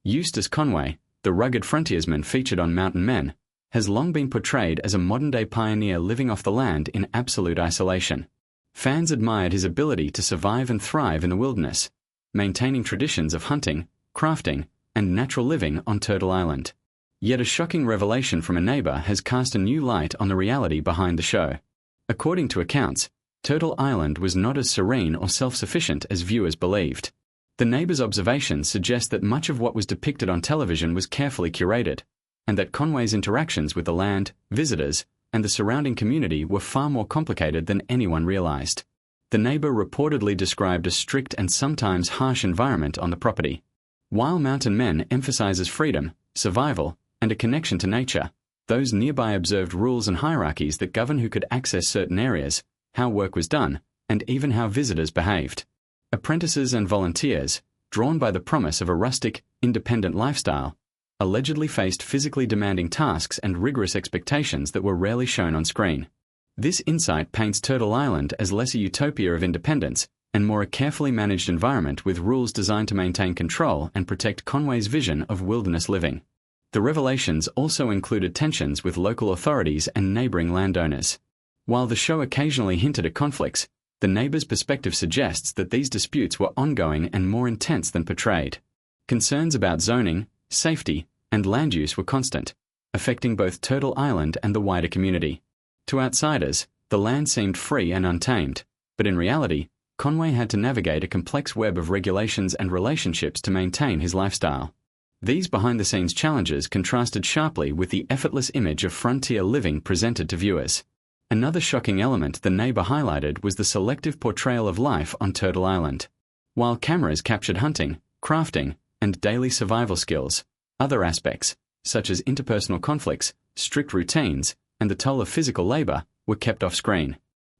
Eustace Conway, the rugged frontiersman featured on Mountain Men, has long been portrayed as a modern-day pioneer living off the land in absolute isolation. Fans admired his ability to survive and thrive in the wilderness, maintaining traditions of hunting, crafting, and natural living on Turtle Island. Yet a shocking revelation from a neighbor has cast a new light on the reality behind the show. According to accounts, Turtle Island was not as serene or self-sufficient as viewers believed. The neighbor's observations suggest that much of what was depicted on television was carefully curated, and that Conway's interactions with the land, visitors, and the surrounding community were far more complicated than anyone realized. The neighbor reportedly described a strict and sometimes harsh environment on the property. While Mountain Men emphasizes freedom, survival, and a connection to nature, those nearby observed rules and hierarchies that govern who could access certain areas, how work was done, and even how visitors behaved. Apprentices and volunteers, drawn by the promise of a rustic, independent lifestyle, allegedly faced physically demanding tasks and rigorous expectations that were rarely shown on screen. This insight paints Turtle Island as less a utopia of independence and more a carefully managed environment with rules designed to maintain control and protect Conway's vision of wilderness living. The revelations also included tensions with local authorities and neighboring landowners. While the show occasionally hinted at conflicts, the neighbor's perspective suggests that these disputes were ongoing and more intense than portrayed. Concerns about zoning, safety, and land use were constant, affecting both Turtle Island and the wider community. To outsiders, the land seemed free and untamed, but in reality, Conway had to navigate a complex web of regulations and relationships to maintain his lifestyle. These behind-the-scenes challenges contrasted sharply with the effortless image of frontier living presented to viewers. Another shocking element the neighbor highlighted was the selective portrayal of life on Turtle Island. While cameras captured hunting, crafting, and daily survival skills, other aspects, such as interpersonal conflicts, strict routines, and the toll of physical labor, were kept off-screen.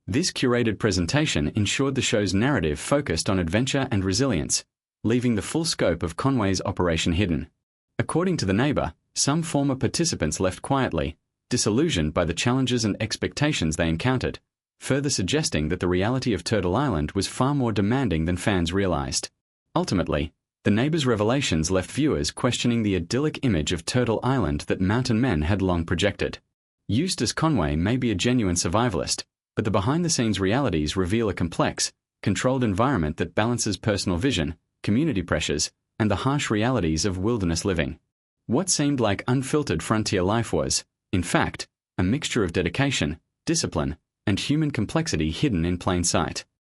This curated presentation ensured the show's narrative focused on adventure and resilience, leaving the full scope of Conway's operation hidden. According to the neighbor, some former participants left quietly, disillusioned by the challenges and expectations they encountered, further suggesting that the reality of Turtle Island was far more demanding than fans realized. Ultimately, the neighbor's revelations left viewers questioning the idyllic image of Turtle Island that Mountain Men had long projected. Eustace Conway may be a genuine survivalist, but the behind-the-scenes realities reveal a complex, controlled environment that balances personal vision, community pressures, and the harsh realities of wilderness living. What seemed like unfiltered frontier life was, in fact, a mixture of dedication, discipline, and human complexity hidden in plain sight.